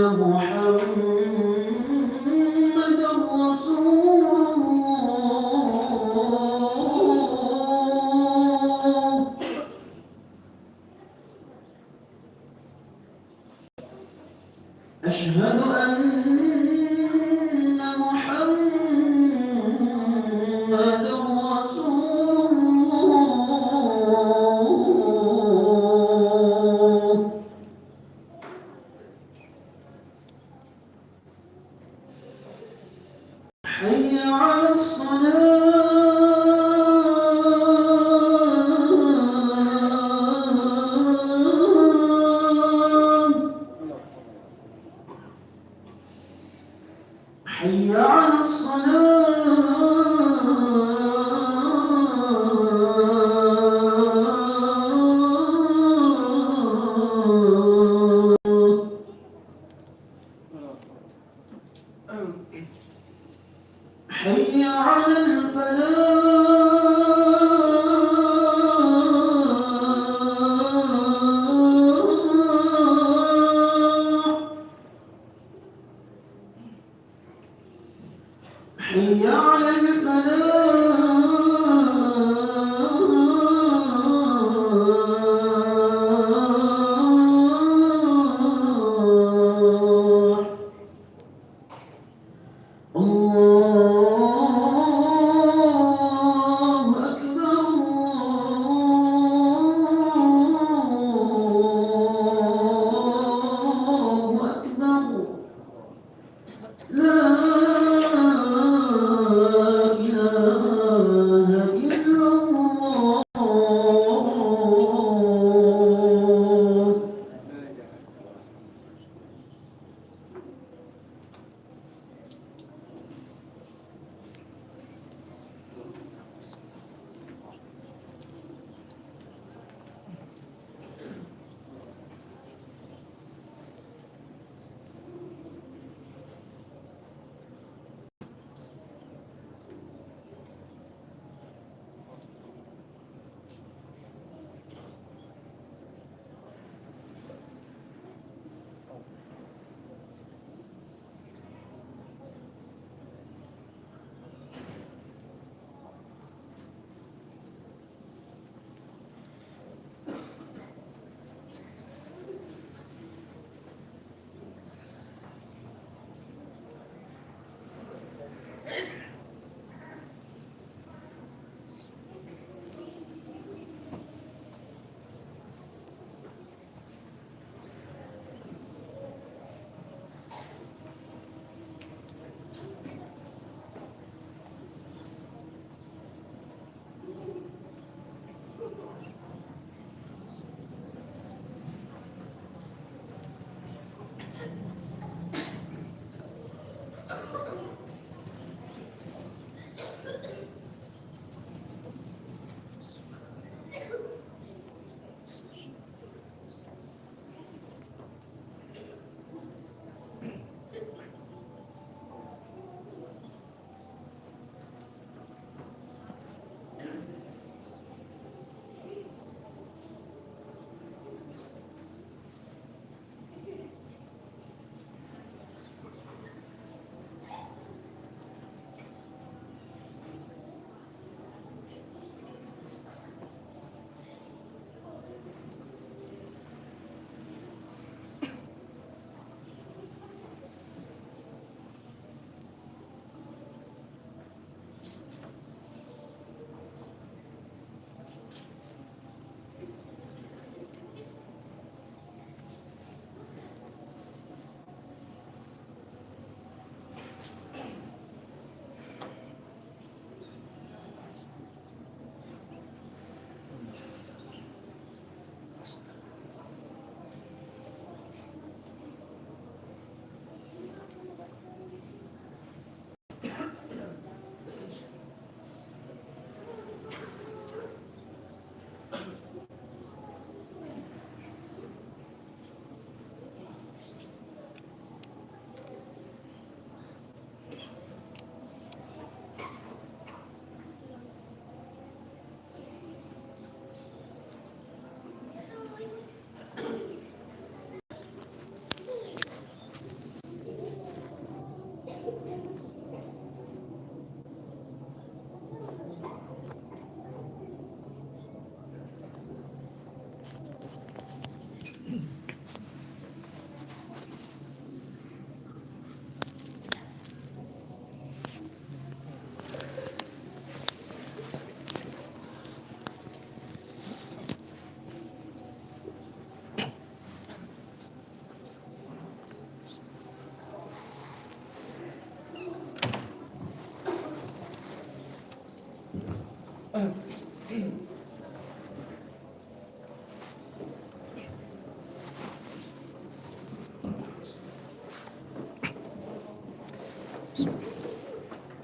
محمدا رسول الله أشهد أن محمدا رسول الله حي على الصلاة حي على الصلاة حي على الفلاح حي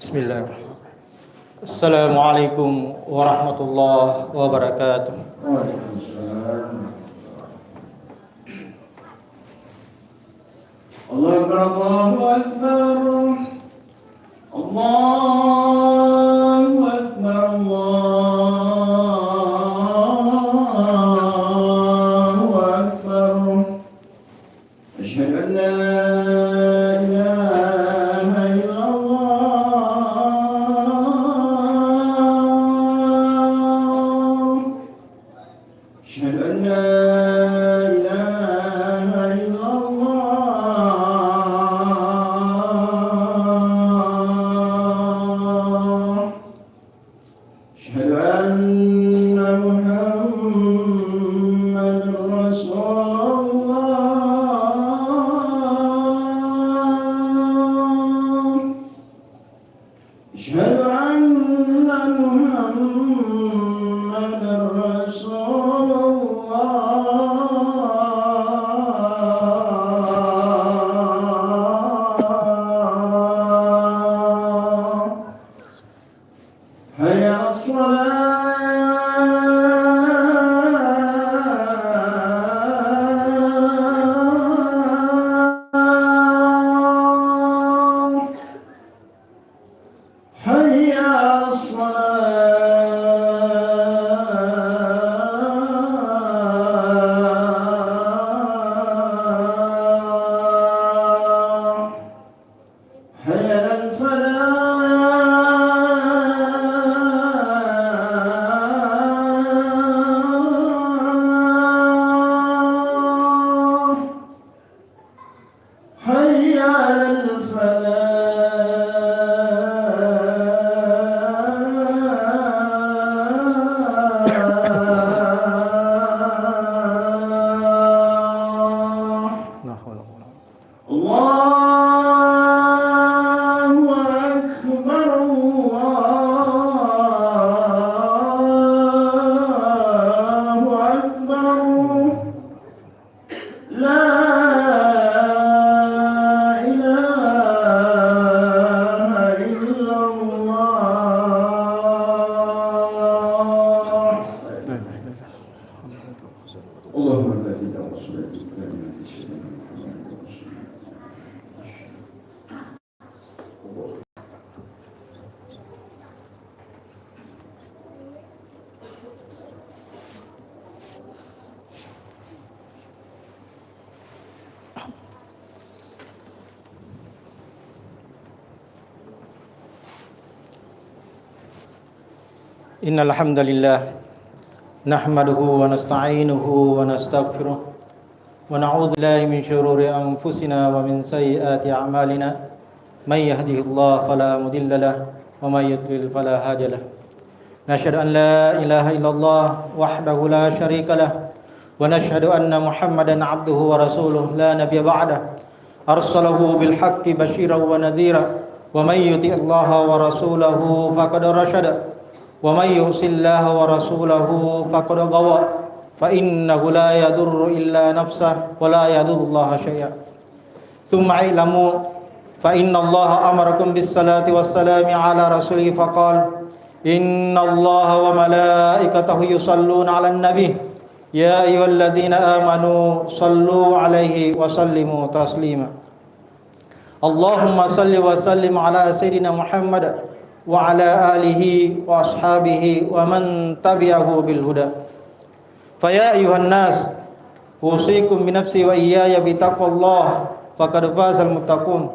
Bismillahirrahmanirrahim. Assalamualaikum warahmatullahi wabarakatuh. Waalaikumsalam. Allahu Akbar, Allahu Akbar. Allahu Akbar, Allahu Akbar. Asyhadu an la ilaha illallah. Asyhadu an la ilaha illallah. Asyhadu anna Muhammadar Rasulullah. Asyhadu anna Muhammadar Rasulullah. Hayya 'alas salah. Hayya 'alas salah. Hayya 'alal falah. Hayya 'alal falah. Nah, wallah. Allahu Akbar, Allahu Akbar. La ilaha illallah. Allahumma barik ala Rasulillah. Innal hamdalillah nahmaduhu wa nasta'inuhu wa nastaghfiruh wa na'udzu billahi min shururi anfusina wa min sayyiati a'malina may yahdihillahu fala mudilla lahu wa may yudlil fala hadiya lahu. Nashhadu an la ilaha illallah wahdahu la syarika lahu wa nashhadu anna Muhammadan 'abduhu wa rasuluh la nabiyya ba'dahu arsalahu bil haqqi basyiran wa nadhira wa may yuti'illaha wa rasulahu faqad rasyada wa may yusillaha wa rasulahu faqad ghawa fa innahu la yadurru illa nafsahu wa la yadurrullaha syai'a. Tsumma ilamu fa innallaha amarakum bis salati was salami ala rasulihi faqala innallaha wa malaikatahu yusalluna 'alan nabi ya ayyuhalladzina amanu sallu 'alaihi wa sallimu taslima. Allahumma salli wa sallim ala sayyidina Muhammad wa ala alihi wa ashabihi wa man tabi'ahu bil huda. Fa ya ayuhan nas usikum bi nafsi wa iyaya bi taqwallah faqad fazal muttaqun.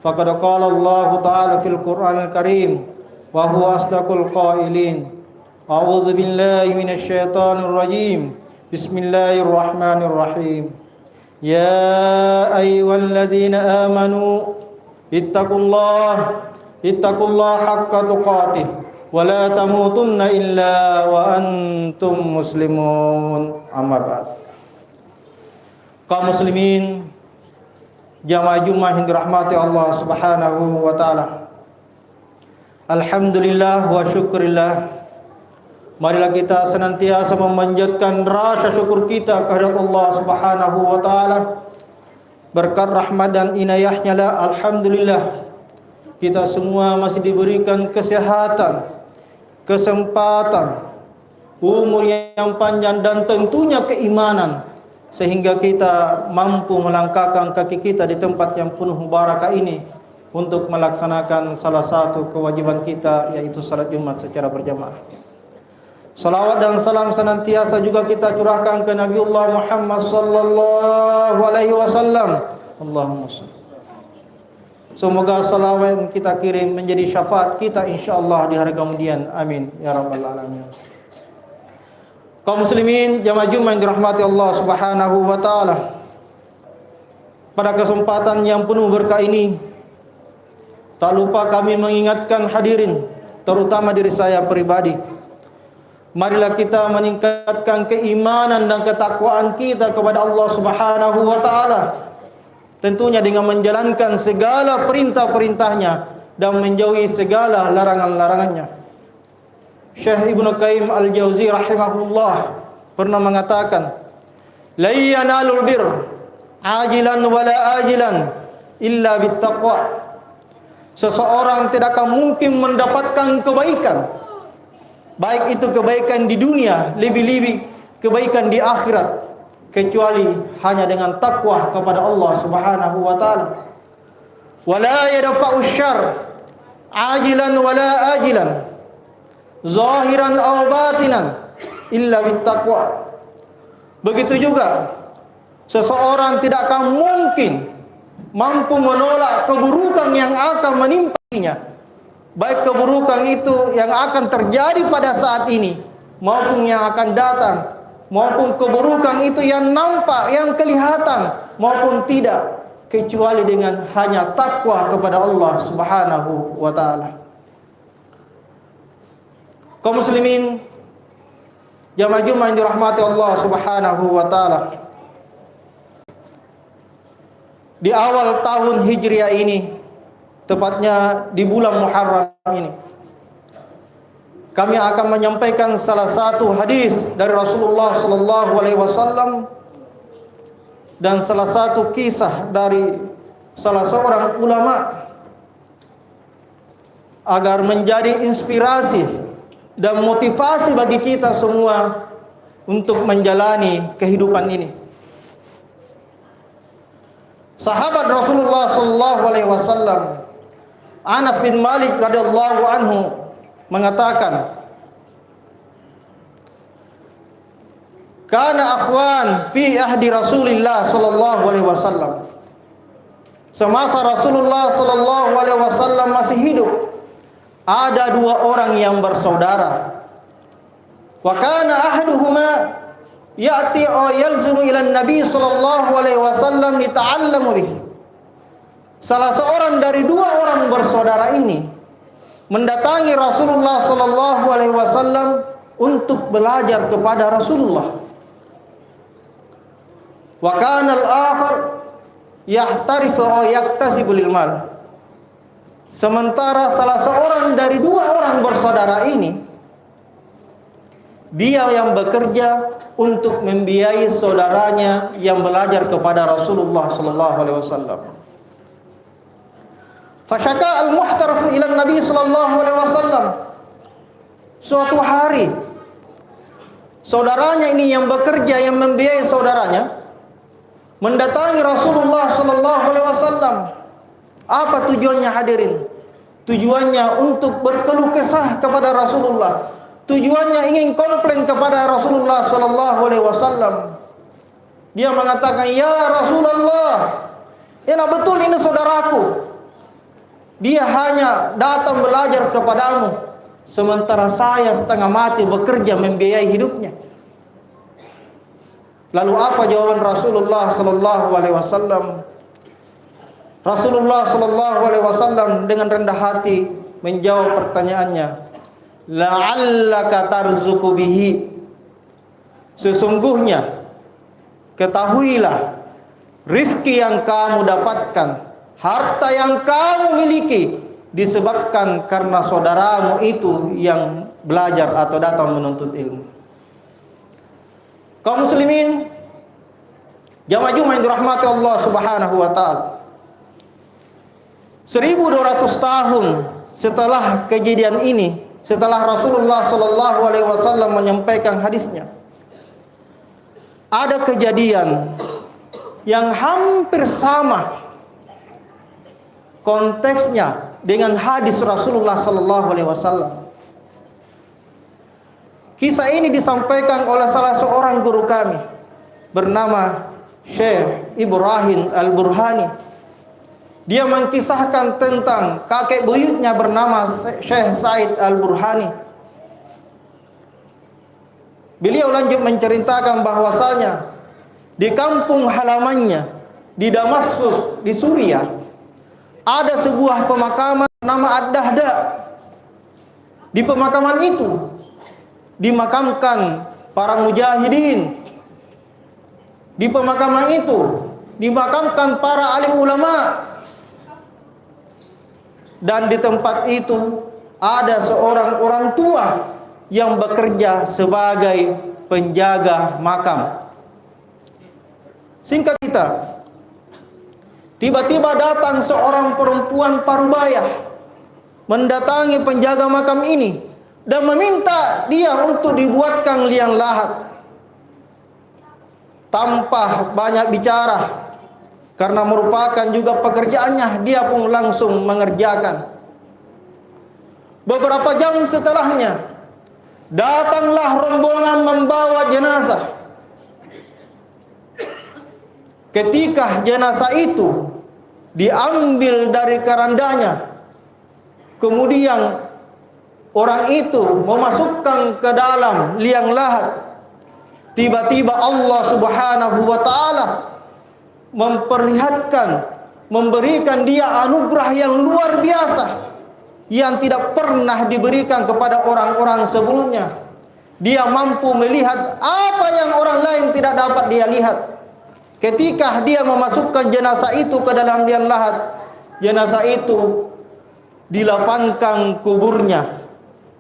Faqad qala Allah ta'ala fil Qur'anil Karim wa huwa asdaqul qailin. A'udzu billahi minasy syaithanir rajim. Bismillahirrahmanirrahim. Ya ayyuhalladzina amanu ittaqullaha haqqa tuqatih wa la tamutunna illa wa antum muslimun. Amma ba'd. Kaum muslimin jamaah Jumat yang dirahmati Allah Subhanahu wa taala. Alhamdulillah wa syukurillah Marilah kita senantiasa memanjatkan rasa syukur kita kehadirat Allah Subhanahu wa taala. Berkat rahmat dan inayahnya lah, alhamdulillah, kita semua masih diberikan kesehatan, kesempatan, umur yang panjang dan tentunya keimanan, sehingga kita mampu melangkahkan kaki kita di tempat yang penuh barakah ini untuk melaksanakan salah satu kewajiban kita, yaitu salat Jumat secara berjamaah. Salawat dan salam senantiasa juga kita curahkan ke Nabiullah Muhammad sallallahu alaihi wasallam. Allahumma shalli. Semoga salawat yang kita kirim menjadi syafaat kita insyaallah di hari kemudian. Amin ya rabbal alamin. Kaum muslimin jamaah Jumat yang dirahmati Allah Subhanahu wa taala. Pada kesempatan yang penuh berkah ini, tak lupa kami mengingatkan hadirin, terutama diri saya pribadi. Marilah kita meningkatkan keimanan dan ketakwaan kita kepada Allah Subhanahu wa taala. Tentunya dengan menjalankan segala perintah-perintahnya dan menjauhi segala larangan-larangannya. Syekh Ibnu Qayyim Al-Jauzi rahimahullah pernah mengatakan, "La yanalul bir ajilan wala ajilan illa bittaqwa." Seseorang tidak akan mungkin mendapatkan kebaikan, baik itu kebaikan di dunia, lebih-lebih kebaikan di akhirat, kecuali hanya dengan takwa kepada Allah Subhanahu wa taala. Wala yadfa'u syarr ajilan wala ajilan, zahiran aw batinan illa bittaqwa. Begitu juga seseorang tidak akan mungkin mampu menolak keburukan yang akan menimpanya, baik keburukan itu yang akan terjadi pada saat ini maupun yang akan datang, maupun keburukan itu yang nampak, yang kelihatan maupun tidak, kecuali dengan hanya takwa kepada Allah Subhanahu wa taala. Kaum muslimin jamaah Jumat yang dirahmati Allah Subhanahu wa taala, di awal tahun Hijriah ini, tepatnya di bulan Muharram ini, kami akan menyampaikan salah satu hadis dari Rasulullah sallallahu alaihi wasallam dan salah satu kisah dari salah seorang ulama agar menjadi inspirasi dan motivasi bagi kita semua untuk menjalani kehidupan ini. Sahabat Rasulullah sallallahu alaihi wasallam Anas bin Malik radhiyallahu anhu mengatakan, "Kana akhwan fi ahdi Rasulillah sallallahu alaihi wasallam." Semasa Rasulullah sallallahu alaihi wasallam masih hidup, ada dua orang yang bersaudara. Wa kana ahaduhuma ya'ti aw yalzimu ila Nabi sallallahu alaihi wasallam lita'allamu bih. Salah seorang dari dua orang bersaudara ini mendatangi Rasulullah sallallahu alaihi wasallam untuk belajar kepada Rasulullah. Wa kana al-akhar yahtarifu aw yaktasibu lil mal. Sementara salah seorang dari dua orang bersaudara ini, dia yang bekerja untuk membiayai saudaranya yang belajar kepada Rasulullah sallallahu alaihi wasallam. Fasyaka al-muhtarif ila Nabi sallallahu alaihi wasallam. Suatu hari saudaranya ini yang bekerja, yang membiayai saudaranya, mendatangi Rasulullah sallallahu alaihi wasallam. Apa tujuannya hadirin? Tujuannya untuk berkeluh kesah kepada Rasulullah. Tujuannya ingin komplain kepada Rasulullah sallallahu alaihi wasallam. Dia mengatakan, "Ya Rasulullah, ya betul ini saudaraku. Dia hanya datang belajar kepadamu, sementara saya setengah mati bekerja membiayai hidupnya." Lalu apa jawaban Rasulullah sallallahu alaihi wasallam? Rasulullah sallallahu alaihi wasallam dengan rendah hati menjawab pertanyaannya, "La'allaka tarzuqu bihi." Sesungguhnya ketahuilah, rizki yang kamu dapatkan, harta yang kamu miliki, disebabkan karena saudaramu itu yang belajar atau datang menuntut ilmu. Kaum muslimin, jamaah Jumat yang dirahmati Allah Subhanahu wa taala. 1200 tahun setelah kejadian ini, setelah Rasulullah sallallahu alaihi wasallam menyampaikan hadisnya, ada kejadian yang hampir sama konteksnya dengan hadis Rasulullah sallallahu alaihi wasallam. Kisah ini disampaikan oleh salah seorang guru kami bernama Syekh Ibrahim Al-Burhani. Dia mengkisahkan tentang kakek buyutnya bernama Syekh Said Al-Burhani. Beliau lanjut menceritakan bahwasanya di kampung halamannya di Damaskus, di Suriah, ada sebuah pemakaman nama Ad-Dahda. Di pemakaman itu dimakamkan para mujahidin. Di pemakaman itu dimakamkan para alim ulama. Dan di tempat itu ada seorang orang tua yang bekerja sebagai penjaga makam. Singkat cerita, tiba-tiba datang seorang perempuan parubaya mendatangi penjaga makam ini dan meminta dia untuk dibuatkan liang lahat. Tanpa banyak bicara, karena merupakan juga pekerjaannya, dia pun langsung mengerjakan. Beberapa jam setelahnya, datanglah rombongan membawa jenazah. Ketika jenazah itu diambil dari kerandanya, kemudian orang itu memasukkan ke dalam liang lahat, tiba-tiba Allah Subhanahu wa taala memperlihatkan, memberikan dia anugerah yang luar biasa yang tidak pernah diberikan kepada orang-orang sebelumnya. Dia mampu melihat apa yang orang lain tidak dapat dia lihat. Ketika dia memasukkan jenazah itu ke dalam liang lahat, jenazah itu dilapangkan kuburnya,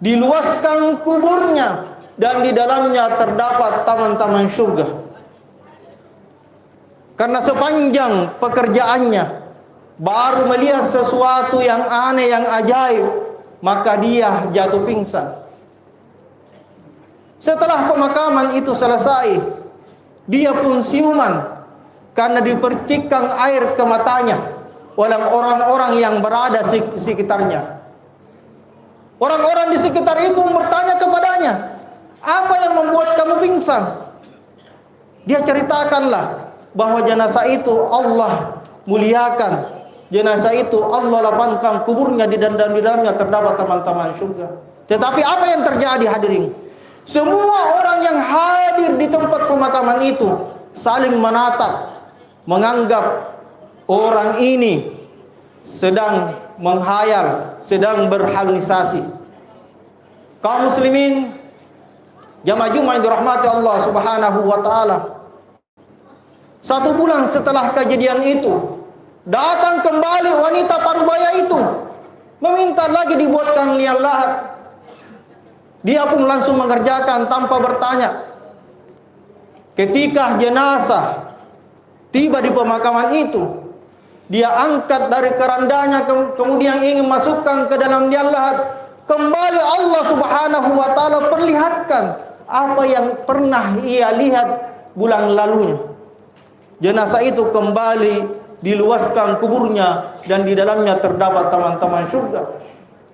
diluaskan kuburnya, dan di dalamnya terdapat taman-taman surga. Karena sepanjang pekerjaannya baru melihat sesuatu yang aneh, yang ajaib, maka dia jatuh pingsan. Setelah pemakaman itu selesai, dia pun siuman karena dipercikkan air ke matanya oleh orang-orang yang berada di sekitarnya. Orang-orang di sekitar itu bertanya kepadanya, "Apa yang membuat kamu pingsan?" Dia ceritakanlah bahwa jenazah itu Allah muliakan. Jenazah itu Allah lapangkan kuburnya dan di dalamnya terdapat taman-taman surga. Tetapi apa yang terjadi hadirin? Semua orang yang hadir di tempat pemakaman itu saling menatap, menganggap orang ini sedang menghayal, sedang berhalusinasi. Kaum muslimin, jamaah Jumat yang dirahmati Allah Subhanahu wa taala. 1 bulan setelah kejadian itu, datang kembali wanita parubaya itu, meminta lagi dibuatkan liang lahat. Dia pun langsung mengerjakan tanpa bertanya. Ketika jenazah tiba di pemakaman itu, dia angkat dari kerandanya, kemudian ingin masukkan ke dalam liang lahat. Kembali Allah Subhanahu wa taala perlihatkan apa yang pernah ia lihat bulan lalunya. Jenazah itu kembali diluaskan kuburnya dan di dalamnya terdapat taman-taman surga.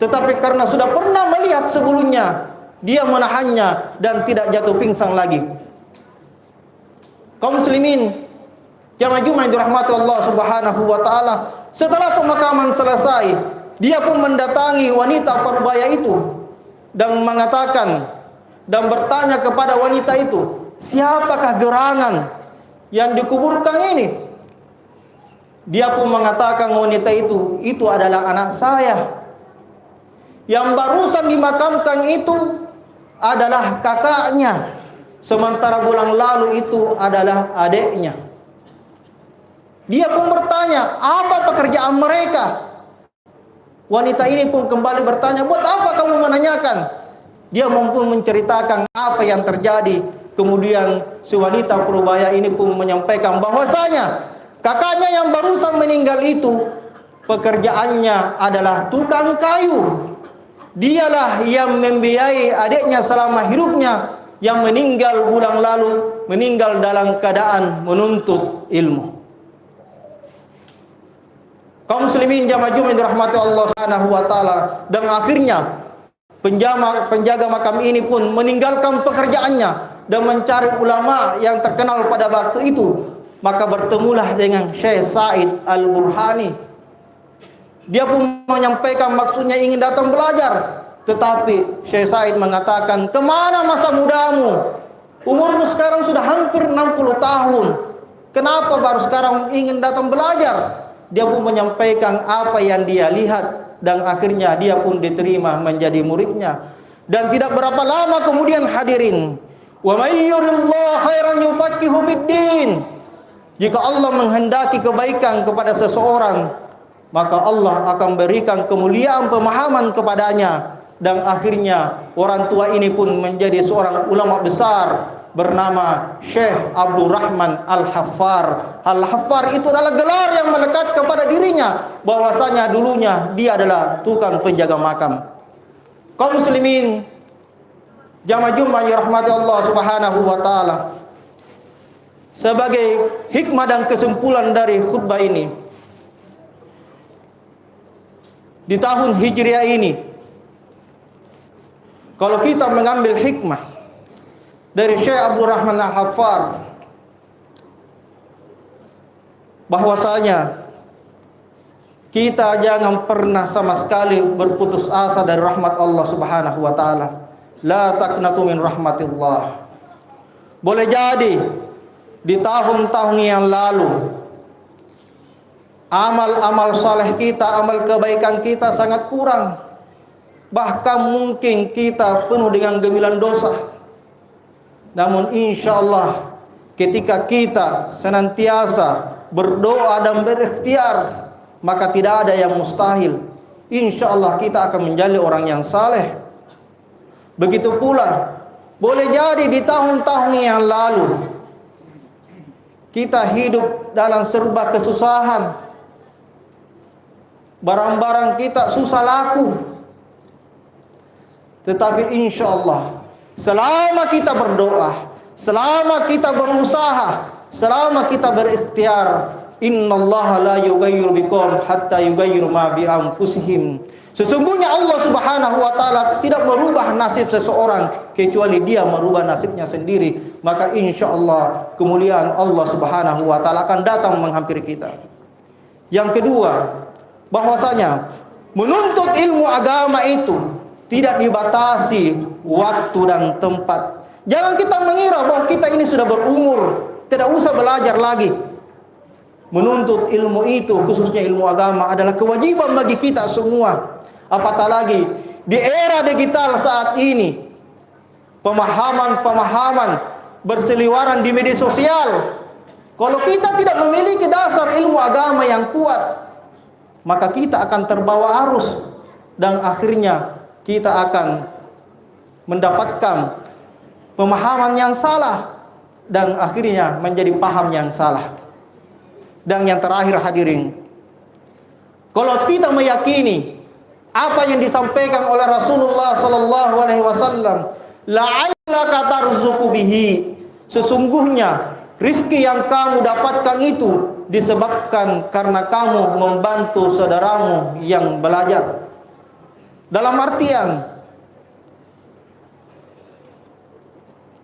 Tetapi karena sudah pernah melihat sebelumnya, dia menahannya dan tidak jatuh pingsan lagi. Kaum muslimin, jamaah Jumat yang dirahmati Allah Subhanahu wa taala, setelah pemakaman selesai, dia pun mendatangi wanita parubaya itu dan mengatakan dan bertanya kepada wanita itu, "Siapakah gerangan yang dikuburkan ini?" Dia pun mengatakan wanita itu adalah anak saya. Yang barusan dimakamkan itu adalah kakaknya. Sementara bulan lalu itu adalah adiknya. Dia pun bertanya, apa pekerjaan mereka? Wanita ini pun kembali bertanya, buat apa kamu menanyakan? Dia mampu menceritakan apa yang terjadi. Kemudian si wanita Purbaya ini pun menyampaikan bahwasanya kakaknya yang barusan meninggal itu pekerjaannya adalah tukang kayu. Dialah yang membiayai adiknya selama hidupnya yang meninggal bulan lalu, meninggal dalam keadaan menuntut ilmu. Kaum muslimin jamaah Jumat dirahmati Allah Subhanahu wa taala, dan akhirnya penjaga makam ini pun meninggalkan pekerjaannya dan mencari ulama yang terkenal pada waktu itu. Maka bertemulah dengan Syekh Said Al-Burhani. Dia pun menyampaikan maksudnya ingin datang belajar, tetapi Syekh Said mengatakan, "Kemana masa mudamu? Umurmu sekarang sudah hampir 60 tahun. Kenapa baru sekarang ingin datang belajar?" Dia pun menyampaikan apa yang dia lihat, dan akhirnya dia pun diterima menjadi muridnya. Dan tidak berapa lama kemudian hadirin, "Wa may yuridillahu khairan yufaqihu fid-din." Jika Allah menghendaki kebaikan kepada seseorang, maka Allah akan berikan kemuliaan pemahaman kepadanya. Dan akhirnya orang tua ini pun menjadi seorang ulama besar bernama Syekh Abdul Rahman Al-Haffar. Al-Haffar itu adalah gelar yang melekat kepada dirinya, bahwasanya dulunya dia adalah tukang penjaga makam. Kaum muslimin jamaah Jumat yang rahmati Allah Subhanahu wa taala, sebagai hikmah dan kesimpulan dari khutbah ini, di tahun Hijriah ini, kalau kita mengambil hikmah dari Syekh Abdul Rahman Al-Haffar, bahwasanya kita jangan pernah sama sekali berputus asa dari rahmat Allah Subhanahu wa taala. La taqnatu min rahmatillah. Boleh jadi di tahun-tahun yang lalu amal-amal saleh kita, amal kebaikan kita sangat kurang. Bahkan mungkin kita penuh dengan gemilan dosa. Namun insya Allah ketika kita senantiasa berdoa dan berikhtiar, maka tidak ada yang mustahil. Insya Allah kita akan menjadi orang yang saleh. Begitu pula boleh jadi di tahun-tahun yang lalu kita hidup dalam serba kesusahan. Barang-barang kita susah laku. Tetapi insya Allah, selama kita berdoa, selama kita berusaha, selama kita berikhtiar, innallaha la yughayyiru biqaumin hatta yughayyiru ma bi anfusihim. Sesungguhnya Allah Subhanahu wa taala tidak merubah nasib seseorang kecuali dia merubah nasibnya sendiri. Maka insya Allah kemuliaan Allah Subhanahu wa taala akan datang menghampiri kita. Yang kedua, bahwasanya menuntut ilmu agama itu tidak dibatasi waktu dan tempat. Jangan kita mengira bahwa kita ini sudah berumur, tidak usah belajar lagi. Menuntut ilmu itu, khususnya ilmu agama, adalah kewajiban bagi kita semua. Apatah lagi di era digital saat ini, pemahaman-pemahaman berseliweran di media sosial. Kalau kita tidak memiliki dasar ilmu agama yang kuat, maka kita akan terbawa arus, dan akhirnya kita akan mendapatkan pemahaman yang salah, dan akhirnya menjadi paham yang salah. Dan yang terakhir hadirin, kalau kita meyakini apa yang disampaikan oleh Rasulullah sallallahu alaihi wasallam, la'allaka tarzuqu bihi, sesungguhnya rizki yang kamu dapatkan itu disebabkan karena kamu membantu saudaramu yang belajar. Dalam artian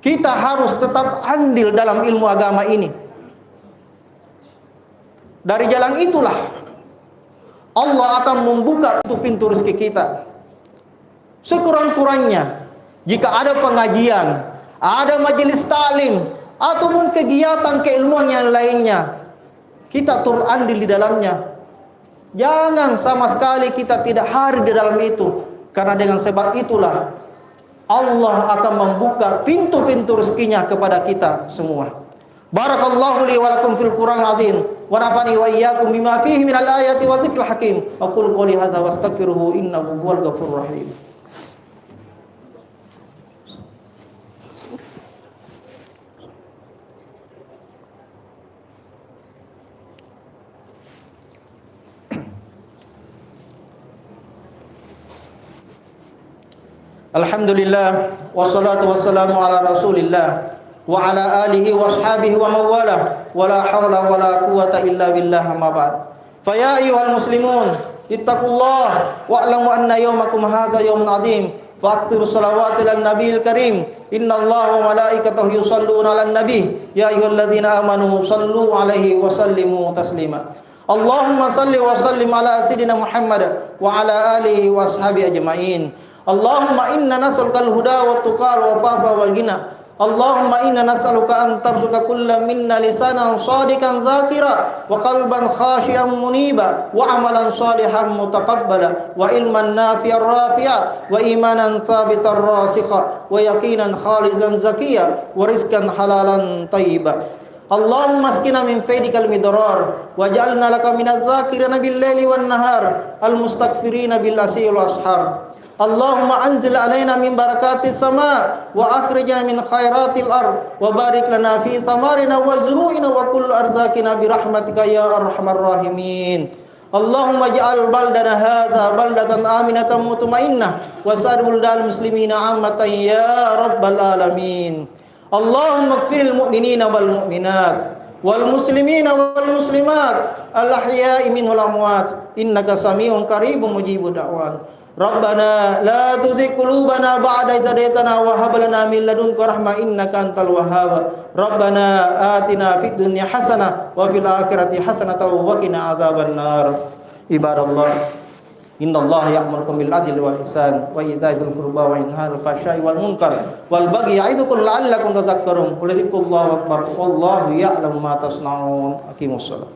kita harus tetap andil dalam ilmu agama ini. Dari jalan itulah Allah akan membuka pintu rezeki kita. Sekurang-kurangnya jika ada pengajian, ada majelis taklim, ataupun kegiatan keilmuan yang lainnya, kita turut andil di dalamnya. Jangan sama sekali kita tidak hadir di dalam itu, karena dengan sebab itulah Allah akan membuka pintu-pintu rezekinya kepada kita semua. Barakallahu li wa lakum fil Qur'an azim wa nafani wa iyyakum bima fihi minal ayati wa dzikril hakim. Aqulu qouli hadza wastaghfiruhu innahu huwal ghafurur rahim. Alhamdulillah wassalatu wassalamu ala Rasulillah wa ala alihi washabihi wa mawalah wa la hawla wa la quwata illa billah amma ba'd. Fa ya ayyuhal muslimun ittaqullah wa'lamu anna yawmakum hadha yawmun 'adzim fa'aktsiru shalawati lan nabiyil karim innallaha wa malaikatahu yusholluna 'alan nabiy ya ayyuhalladzina amanu shallu 'alaihi wa sallimu taslima. Allahumma shalli wa sallim ala sayyidina Muhammad wa ala alihi wa ashabihi ajma'in. Allahumma inna nas'aluka al-huda wa tuqal wa fafa wal ghina. Allahumma inna nas'aluka an tarzuqa kulla minna lisanan shadiqan dzakira wa qalban khashi'an muniba wa amalan shalihan mutaqabbala wa ilman nafi'an rafi'a wa imanan thabitan rasikha wa yaqinan khalisan zakiyya wa rizqan halalan thayyiba. Allahumma askina min faydikal midrar waj'alna laka minadh dzakirina bil laili wan nahar al mustaghfirina bil asyil wal ashar. Allahumma anzil alaina min barakatis sama wa akhrijna min khairatil ard wa barik lana fi thamarina wa zuru'ina wa kull arzakina bi rahmatika ya arhamar rahimin. Allahumma ij'al baldana hadza baldatan aminatan mutmainnah wa sa'ir buldal muslimina ammatan ya rabbal alamin. Allahumma ighfiril mu'minina wal mu'minat wal muslimina wal muslimat al ahya'i minhum wal amwat innaka samiun qaribun mujibud da'wat. Rabbana la tuzigh qulubana ba'da idh hadaytana wa hab lana min ladunka rahmah innaka antal wahhab. Rabbana atina fid dunya hasanah wa fil akhirati hasanatan wa qina adzaban nar. Ibadallah, innallaha ya'murukum bil adli wal ihsan wa ita'i dzil qurba wa yanha 'anil fahsya'i wal munkar wal baghi ya'idukum la'allakum tadhakkarun. Qul dzikrullahi akbar wallahu ya'lamu ma tasna'un. Aqimussalah.